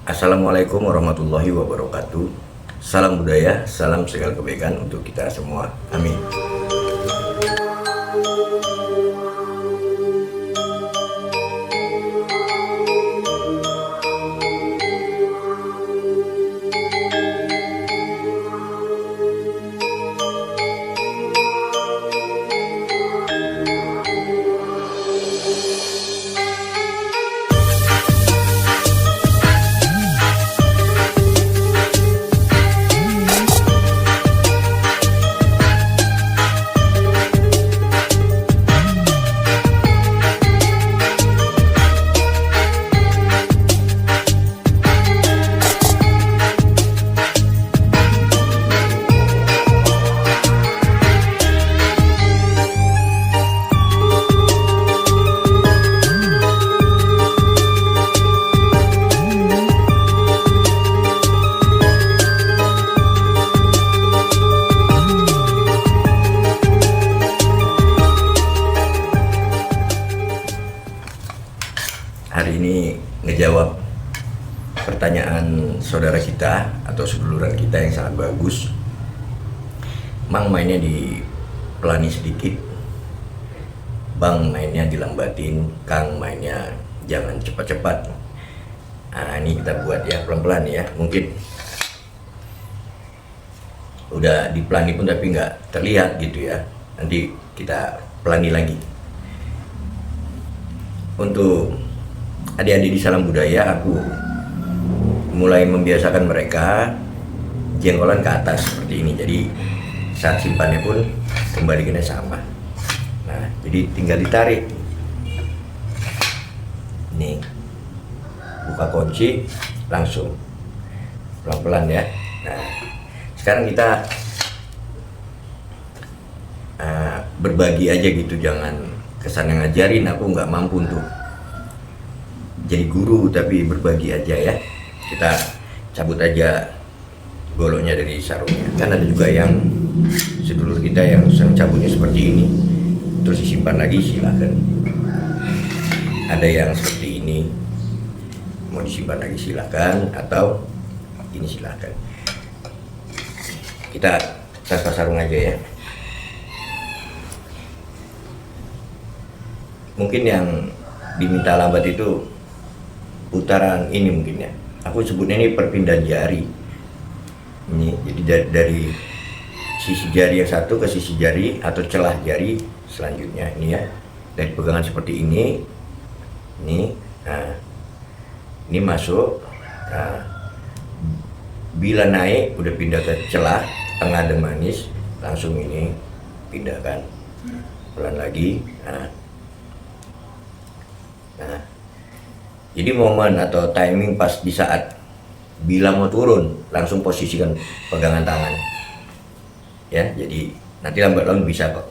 Assalamualaikum warahmatullahi wabarakatuh. Salam budaya, salam segala kebaikan untuk kita semua. Amin. Hari ini ngejawab pertanyaan saudara kita atau seduluran kita yang sangat bagus. Mang mainnya di pelani sedikit, Bang mainnya dilambatin, Kang mainnya jangan cepat-cepat. Nah ini kita buat ya pelan-pelan ya. Mungkin udah dipelani pun tapi nggak terlihat gitu ya. Nanti kita pelani lagi. Untuk adik-adik di Salam Budaya, aku mulai membiasakan mereka jengkolan ke atas seperti ini. Jadi saat simpannya pun kembalikannya sama. Nah, jadi tinggal ditarik. Nih, buka kunci, langsung pelan-pelan ya. Nah, sekarang kita berbagi aja gitu, jangan kesan yang ngajarin. Aku nggak mampu untuk jadi guru, tapi berbagi aja ya. Kita cabut aja goloknya dari sarungnya. Kan ada juga yang sedulur kita yang sering cabutnya seperti ini, terus disimpan lagi, silahkan. Ada yang seperti ini, mau disimpan lagi silahkan, atau ini silahkan. Kita tanpa sarung aja ya. Mungkin yang diminta lambat itu putaran ini mungkin ya. Aku sebutnya ini perpindahan jari. Ini jadi dari sisi jari yang satu ke sisi jari atau celah jari selanjutnya ini ya. Dari pegangan seperti ini. Nah, ini masuk. Nah, bila naik udah pindah ke celah tengah dan manis, langsung ini pindahkan. Pelan lagi. Nah, jadi momen atau timing pas di saat bila mau turun, langsung posisikan pegangan tangan. Ya, jadi nanti lambat laun bisa kok.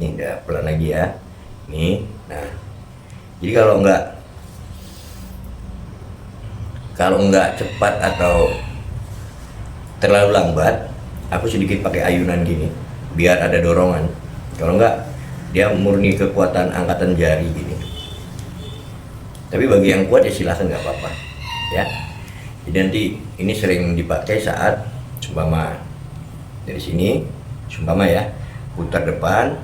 Nih udah pelan lagi ya. Nih, nah. Jadi kalau nggak cepat atau terlalu lambat, aku sedikit pakai ayunan gini, biar ada dorongan. Kalau nggak, dia murni kekuatan angkatan jari gini. Tapi bagi yang kuat ya silahkan, nggak apa-apa ya. Jadi nanti ini sering dipakai saat sumpama dari sini, sumpama ya, putar depan.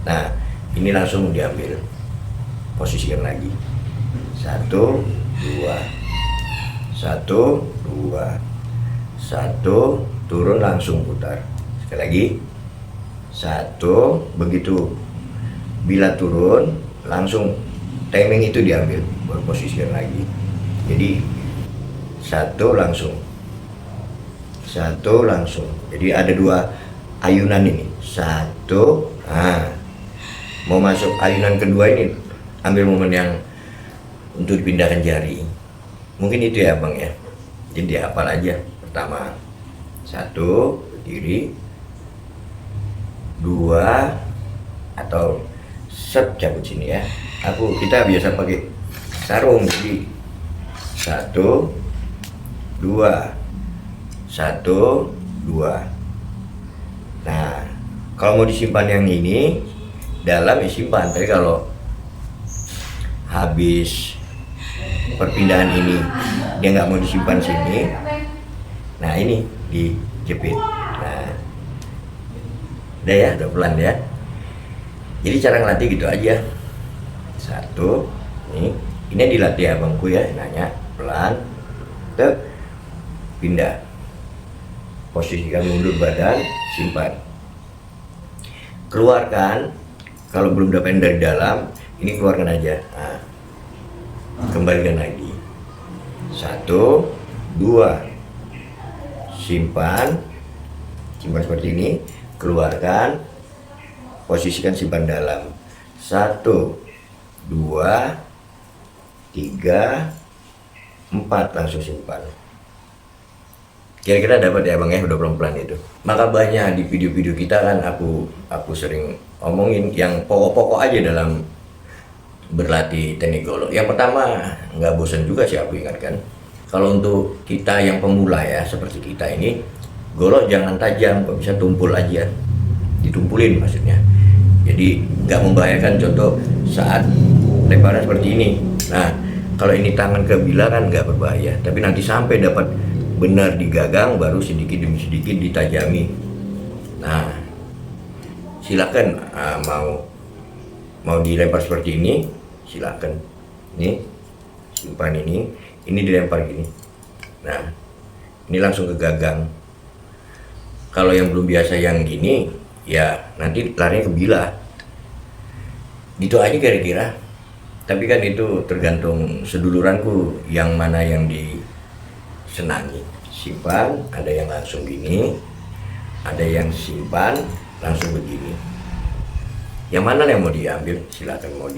Nah ini langsung diambil, posisikan lagi, 1, 2, 1, 2, 1, turun langsung putar. Sekali lagi, 1, begitu bila turun langsung timing itu diambil, baru posisikan lagi. Jadi 1 langsung, 1 langsung. Jadi ada 2 ayunan ini, 1. Nah, mau masuk ayunan kedua ini, ambil momen yang untuk dipindahkan jari. Mungkin itu ya Bang ya. Jadi dihafal aja. Pertama 1 berdiri, 2 atau set cabut sini ya. Kita biasa pakai sarung, jadi 1, 2, 1, 2. Nah, kalau mau disimpan yang ini dalam ya simpan, tapi kalau habis perpindahan ini dia nggak mau disimpan sini, nah ini dijepit. Nah, udah ya, udah pelan ya. Jadi cara ngelatih gitu aja. Satu, ini dilatih abangku ya, nanya pelan, pindah, posisikan mundur badan, simpan, keluarkan. Kalau belum dapat dari dalam, ini keluarkan aja. Nah, kembalikan lagi. 1, 2, simpan seperti ini, keluarkan, posisikan simpan dalam. 1, 2, 3, 4, langsung simpan. Kira-kira dapat ya bang ya, udah pelan-pelan itu. Maka banyak di video-video kita kan aku sering omongin yang pokok-pokok aja dalam berlatih teknik golok. Yang pertama, nggak bosan juga sih aku ingatkan. Kalau untuk kita yang pemula ya seperti kita ini, golok jangan tajam, kok bisa tumpul aja, ditumpulin maksudnya. Jadi nggak membahayakan. Contoh saat lemparan seperti ini. Nah, kalau ini tangan ke bila kan nggak berbahaya, tapi nanti sampai dapat benar di gagang baru sedikit demi sedikit ditajami. Nah, silakan mau dilempar seperti ini, silakan. Ini simpan ini dilempar gini. Nah, ini langsung ke gagang. Kalau yang belum biasa yang gini, ya nanti larinya ke bila. Gitu aja kira-kira. Tapi kan itu tergantung seduluranku yang mana yang disenangi. Simpan, ada yang langsung gini, ada yang simpan langsung begini. Yang mana yang mau diambil silakan. Mau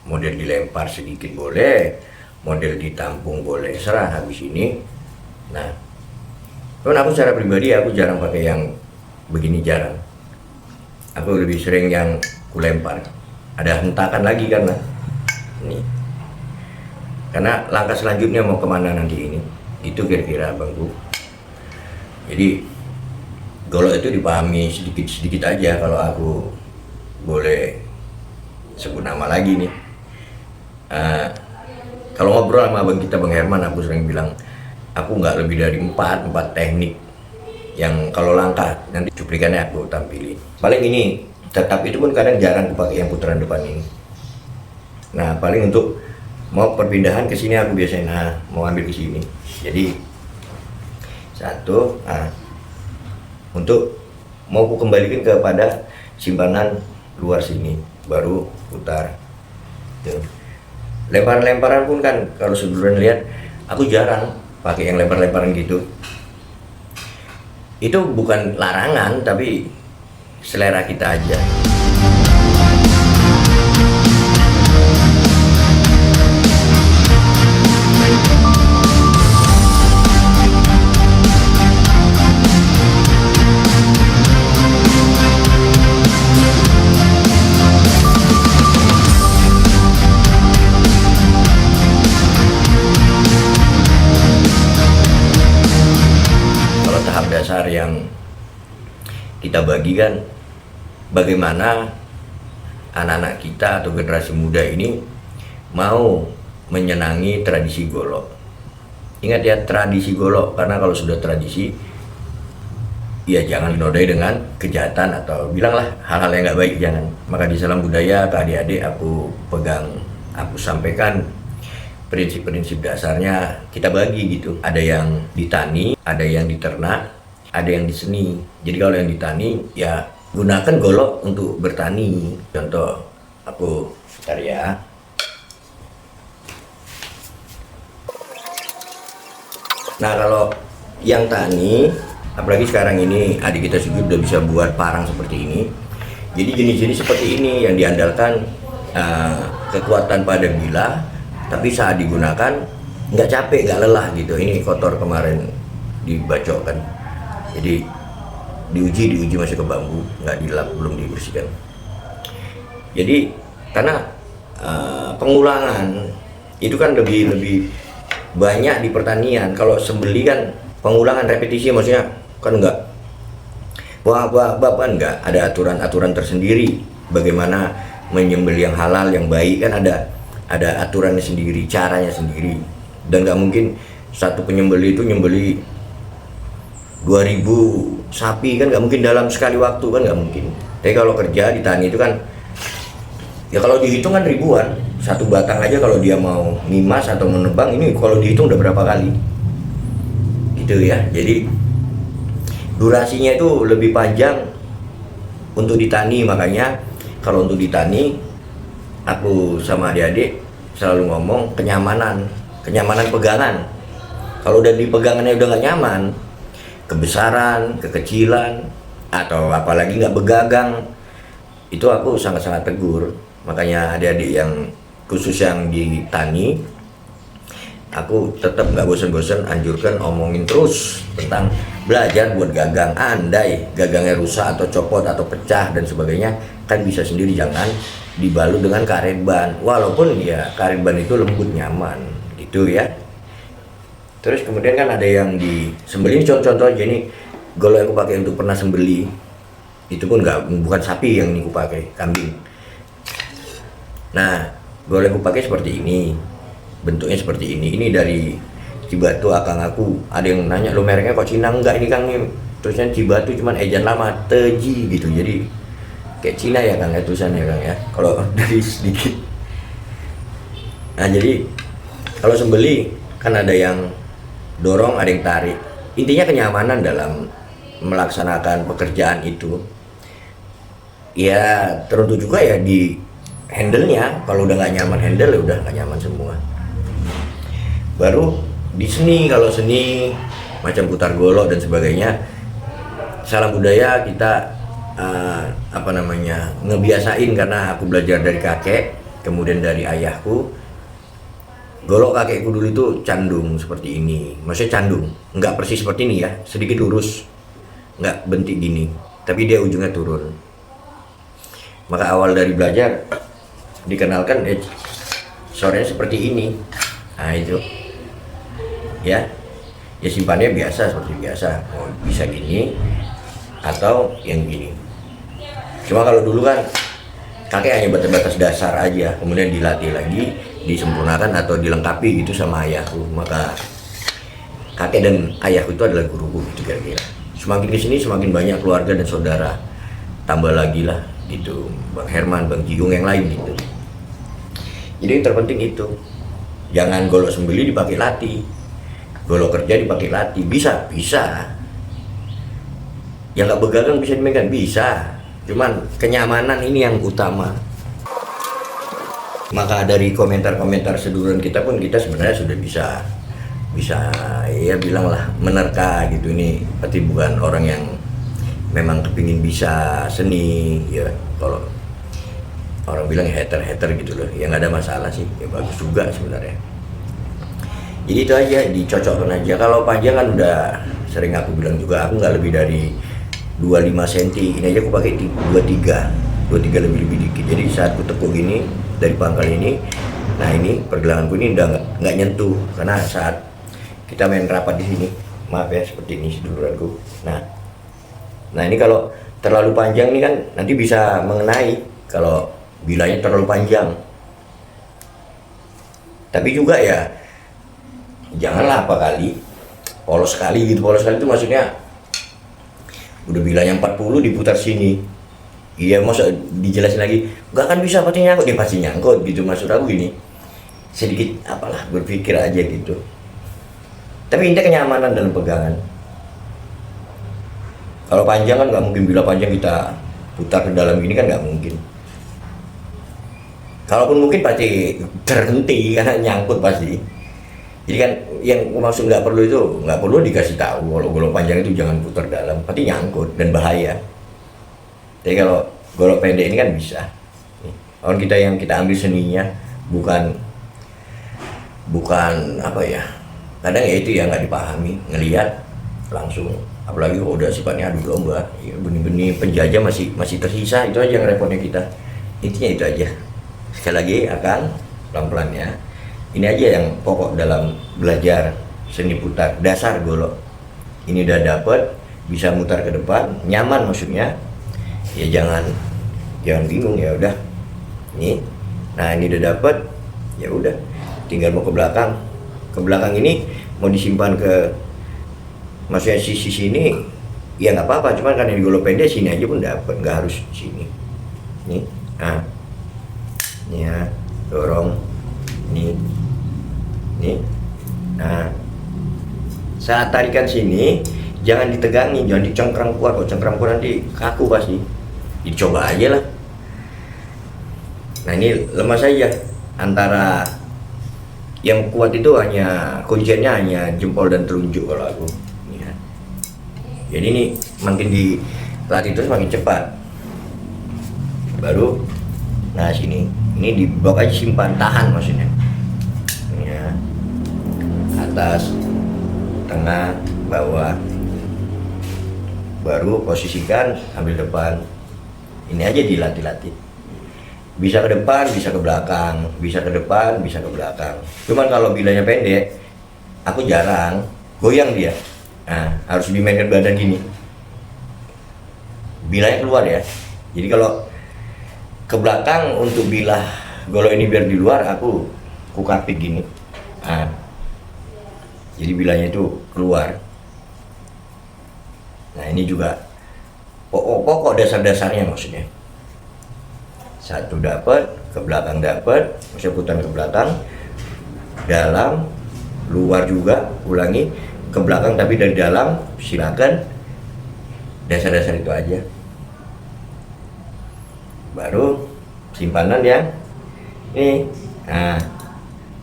model dilempar sedikit boleh, model ditampung boleh, serah habis ini. Nah, aku secara pribadi aku jarang pakai yang begini, jarang. Aku lebih sering yang kulempar. Ada hentakan lagi karena ini. Karena langkah selanjutnya mau kemana nanti ini, itu kira-kira abangku. Jadi golok itu dipahami sedikit-sedikit aja. Kalau aku boleh sebut nama lagi nih, kalau ngobrol sama abang kita Bang Herman, aku sering bilang aku nggak lebih dari 4 teknik yang kalau langkah nanti cuplikannya aku tampilin. Paling ini tetap itu pun kadang jarang aku pakai yang putaran depan ini. Nah, paling untuk mau perpindahan ke sini aku biasanya mau ambil ke sini. Jadi satu, untuk mau aku kembalikan kepada simpanan luar sini, baru putar. Tuh. Lemparan-lemparan pun kan kalau sebelumnya lihat aku jarang pakai yang lempar-lemparan gitu. Itu bukan larangan, tapi selera kita aja. Dasar yang kita bagikan, bagaimana anak-anak kita atau generasi muda ini mau menyenangi tradisi golok. Ingat ya, tradisi golok, karena kalau sudah tradisi ya jangan dinodai dengan kejahatan atau bilanglah hal-hal yang nggak baik, jangan. Maka di salam budaya ke adik-adik aku pegang, aku sampaikan prinsip-prinsip dasarnya kita bagi gitu. Ada yang ditani, ada yang diternak, ada yang di seni. Jadi kalau yang ditani ya gunakan golok untuk bertani. Contoh aku bentar ya. Nah, kalau yang tani, apalagi sekarang ini adik kita juga udah bisa buat parang seperti ini. Jadi jenis-jenis seperti ini yang diandalkan kekuatan pada bila, tapi saat digunakan nggak capek, nggak lelah gitu. Ini kotor kemarin dibacokkan. Jadi diuji masih ke bambu, nggak dilap, belum dibersihkan. Jadi karena pengulangan itu kan lebih banyak di pertanian. Kalau sembeli kan pengulangan repetisi, maksudnya kan enggak kan enggak ada aturan tersendiri bagaimana menyembelih yang halal yang baik, kan ada aturannya sendiri, caranya sendiri. Dan nggak mungkin satu penyembeli itu nyembeli 2000 sapi kan, nggak mungkin dalam sekali waktu kan, nggak mungkin. Tapi kalau kerja di tani itu kan ya kalau dihitung kan ribuan. Satu batang aja kalau dia mau ngimas atau menebang ini kalau dihitung udah berapa kali gitu ya. Jadi durasinya itu lebih panjang untuk ditani. Makanya kalau untuk ditani, aku sama adik-adik selalu ngomong kenyamanan pegangan. Kalau udah di pegangannya udah nggak nyaman, kebesaran, kekecilan, atau apalagi nggak begagang, itu aku sangat-sangat tegur. Makanya adik-adik yang khusus yang di tani, aku tetap nggak bosan-bosan anjurkan omongin terus tentang belajar buat gagang. Andai gagangnya rusak atau copot atau pecah dan sebagainya, kan bisa sendiri, jangan dibalut dengan karet ban. Walaupun ya karet ban itu lembut nyaman gitu ya. Terus kemudian kan ada yang disembeli, contoh aja ini golok yang aku pakai untuk pernah sembeli, itu pun bukan sapi yang ini aku pakai, kambing. Nah, golok yang aku pakai seperti ini, bentuknya seperti ini dari Cibatu. Akang aku ada yang nanya, lo mereknya kok Cina? Enggak, ini Kang, terusnya Cibatu cuman ejan lama Teji gitu, jadi kayak Cina ya Kang ya tulisannya Kang ya, kalau dari sedikit. Nah jadi kalau sembeli kan ada yang dorong, ada yang tarik. Intinya kenyamanan dalam melaksanakan pekerjaan itu. Ya tertentu juga ya di handle-nya. Kalau udah nggak nyaman handle, ya udah nggak nyaman semua. Baru di seni, kalau seni macam putar golok dan sebagainya, salam budaya kita ngebiasain, karena aku belajar dari kakek, kemudian dari ayahku. Golok kakekku dulu itu candung seperti ini, maksudnya candung, nggak persis seperti ini ya, sedikit lurus, nggak bentik gini, tapi dia ujungnya turun. Maka awal dari belajar dikenalkan sorenya seperti ini. Nah itu ya simpannya biasa seperti biasa, mau bisa gini atau yang gini. Cuma kalau dulu kan kakek hanya batas dasar aja, kemudian dilatih lagi, disempurnakan atau dilengkapi gitu sama ayahku. Maka kakek dan ayahku itu adalah guruku gitu kira-kira. Semakin kesini semakin banyak keluarga dan saudara, tambah lagi lah gitu, Bang Herman, Bang Jigung, yang lain gitu. Jadi yang terpenting itu, jangan golok sembeli dipakai latih, golok kerja dipakai latih. Bisa yang nggak begagang bisa dimegang, bisa, cuman kenyamanan ini yang utama. Maka dari komentar-komentar seduluran kita pun kita sebenarnya sudah bisa ya bilanglah menerka gitu, ini berarti bukan orang yang memang kepingin bisa seni ya. Kalau orang bilang hater gitu loh, ya nggak ada masalah sih, ya bagus juga sebenarnya. Jadi itu aja, dicocokkan aja. Kalau panjang kan udah sering aku bilang juga, aku nggak lebih dari 25 cm. Ini aja aku pakai 23 lebih dikit. Jadi saat ku tekuk gini dari pangkal ini, nah ini pergelanganku ini udah nggak nyentuh, karena saat kita main rapat di sini, maaf ya seperti ini seduluranku. Nah ini kalau terlalu panjang nih kan nanti bisa mengenai kalau bilanya terlalu panjang. Tapi juga ya janganlah apa kali polos sekali gitu. Polos sekali itu maksudnya udah bilanya 40 diputar sini. Iya, masa dijelasin lagi nggak akan bisa pasti nyangkut, dia pasti nyangkut gitu. Maksud aku gini, sedikit apalah berpikir aja gitu. Tapi intinya kenyamanan dalam pegangan. Kalau panjang kan nggak mungkin, bila panjang kita putar ke dalam ini kan nggak mungkin. Kalaupun mungkin pasti terhenti karena nyangkut pasti. Jadi kan yang maksud nggak perlu dikasih tahu kalau golok panjang itu jangan putar dalam, pasti nyangkut dan bahaya. Tapi kalau golok pendek ini kan bisa. Orang kita yang kita ambil seninya bukan apa ya, kadang ya itu ya nggak dipahami, ngelihat langsung, apalagi kalau udah sifatnya adu domba ya, benih-benih penjajah masih tersisa. Itu aja yang repotnya kita. Intinya itu aja. Sekali lagi akan pelan-pelan ya, ini aja yang pokok dalam belajar seni putar dasar golok. Ini udah dapet, bisa mutar ke depan, nyaman maksudnya ya, jangan bingung ya udah ini. Nah ini udah dapet, ya udah tinggal mau ke belakang ke belakang ini mau disimpan ke, maksudnya sisi sini ya nggak apa-apa, cuman karena di golok pendek sini aja pun dapat, nggak harus sini. Nih, nah, ini ya, dorong, nih, nah, saat tarikan sini jangan ditegangin, jangan dicengkram kuat, kalau cengkram kuat nanti kaku pasti. Dicoba aja lah. Nah ini lemas saja, antara yang kuat itu hanya kuncinya hanya jempol dan telunjuk kalau aku. Ya. Jadi ini makin dilatih terus makin cepat. Baru, nah sini, ini di blok aja, simpan, tahan maksudnya. Ya. Atas, tengah, bawah. Baru posisikan, ambil depan. Ini aja dilatih-latih. Bisa ke depan, bisa ke belakang, bisa ke depan, bisa ke belakang. Cuman kalau bilanya pendek, aku jarang goyang dia. Nah, harus dimainkan badan gini. Bilanya keluar ya. Jadi kalau ke belakang untuk bilah golok ini biar di luar, aku kapik gini. Nah, jadi bilanya itu keluar. Nah ini juga pokok dasar-dasarnya maksudnya. Satu dapat, ke belakang dapat, maksudnya putar ke belakang, dalam, luar juga, ulangi, ke belakang tapi dari dalam, silakan. Dasar-dasar itu aja. Baru simpanan yang ini, nah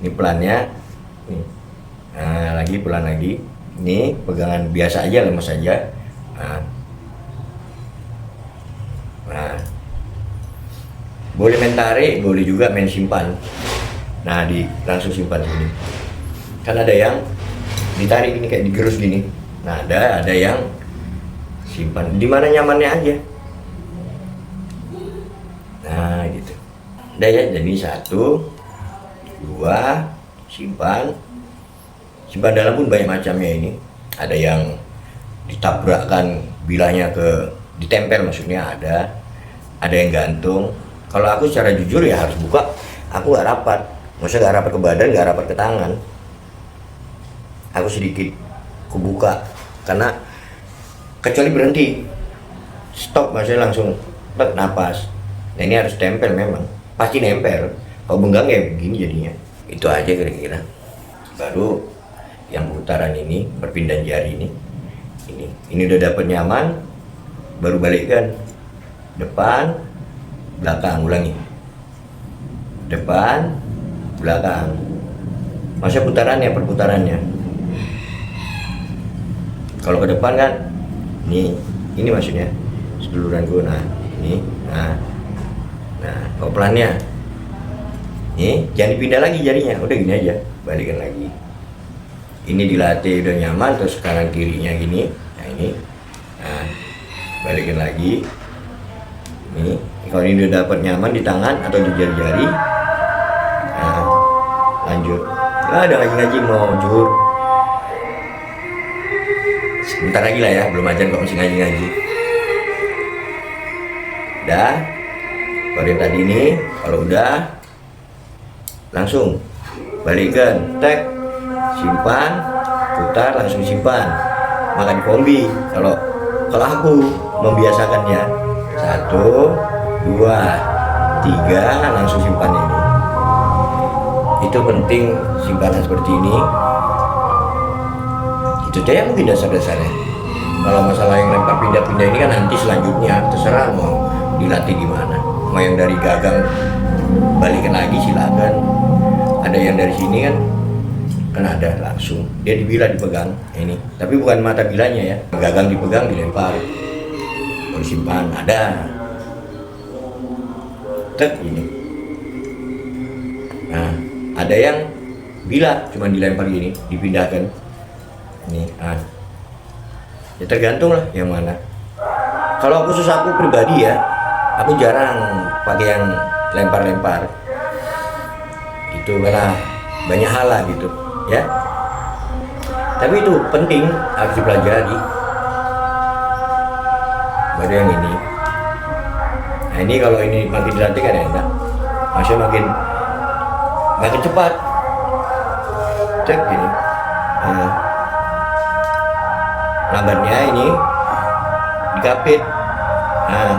ini pelannya, nih. Nah lagi pelan lagi, ini pegangan biasa aja, lemes saja. Nah, boleh main tarik, boleh juga main simpan. Nah, langsung simpan sini. Kan ada yang ditarik ini kayak digerus gini. Nah, ada yang simpan di mana nyamannya aja. Nah, gitu. Udah ya, jadi 1, 2, simpan. Simpan dalam pun banyak macamnya ini. Ada yang ditabrakkan bilahnya ditempel maksudnya, ada yang gantung. Kalau aku secara jujur ya harus buka, aku nggak rapat, maksudnya nggak rapat ke badan, nggak rapat ke tangan, aku sedikit kubuka, karena kecuali berhenti stop maksudnya langsung napas. Nah ini harus tempel, memang pasti nempel, kalau benggang ya begini jadinya. Itu aja kira-kira. Baru yang putaran ini, perpindahan jari ini udah dapet nyaman, baru balikkan depan, belakang, ulangi, depan, belakang, maksudnya perputarannya. Kalau ke depan kan, ini maksudnya seduluran gue, nah kalau pelannya, jangan dipindah lagi jarinya, udah gini aja, balikan lagi. Ini dilatih udah nyaman, terus kanan kirinya gini, nah balikin lagi. Ini kalau ini udah dapat nyaman di tangan atau di jari-jari, nah lanjut. Ada ngaji mau zuhur, sebentar lagi lah ya, belum ajan kok, masih ngaji. Udah, kalau yang tadi ini, kalau udah langsung balikan, tek, simpan, putar, langsung simpan. Maka di kombi, kalau aku membiasakannya 1, 2, 3 langsung simpan ini. Itu penting, simpanan seperti ini. Itu aja mungkin dasar-dasarnya. Kalau masalah yang lempar pindah-pindah ini kan nanti selanjutnya terserah mau dilatih gimana. Mau yang dari gagang balikin lagi silakan. Ada yang dari sini kan ada langsung dia dibilah dipegang ini, tapi bukan mata bilanya ya, gagang dipegang dilempar, mau disimpan ada tek ini. Nah ada yang bila cuma dilempar gini dipindahkan ini, ya tergantung lah yang mana. Kalau khusus aku pribadi ya, aku jarang pakai yang lempar-lempar itu karena banyak hal lah gitu ya, tapi itu penting, harus dipelajari. Baru yang ini, nah ini kalau ini makin dilatih kan enak, maksudnya makin cepat. cek gini. Nah, lambatnya ini dikapit. Nah,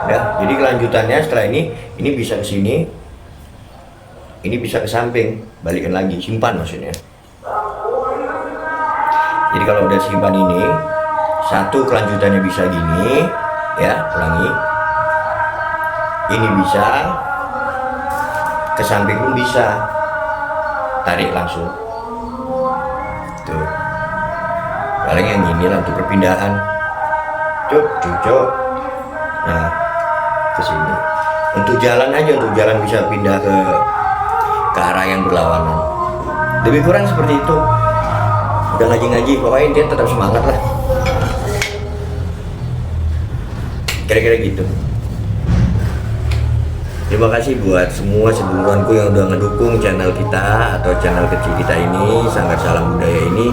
ya, jadi kelanjutannya setelah ini bisa ke sini, ini bisa ke samping, balikin lagi, simpan maksudnya. Jadi kalau udah simpan ini, satu kelanjutannya bisa gini, ya, ulangi. Ini bisa ke samping pun bisa, tarik langsung. Tuh. Paling yang ini lah untuk perpindahan. Cuk. Nah, ke sini. Untuk jalan aja, untuk jalan bisa pindah ke arah yang berlawanan. Lebih kurang seperti itu. Udah ngaji-ngaji, pokoknya dia tetap semangat lah. Kira-kira gitu. Terima kasih buat semua seduluranku yang udah ngedukung channel kita atau channel kecil kita ini, Sanggar Salam Budaya ini,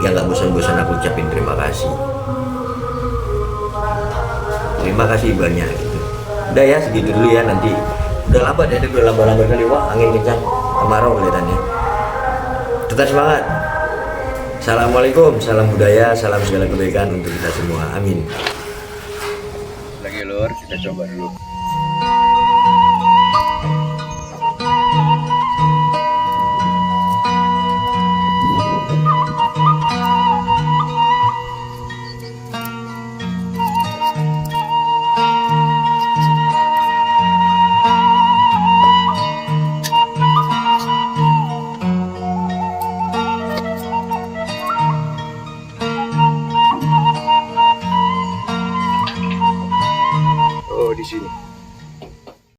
yang gak bosan-bosan aku ucapin terima kasih. Terima kasih banyak gitu. Udah ya, segitu dulu ya, nanti udah lambat ya, udah lambat kali. Wah, angin kencang, kemarau kelihatannya. Tetap semangat. Assalamualaikum, salam budaya, salam segala kebaikan untuk kita semua. Amin. Lagi lur, kita coba dulu.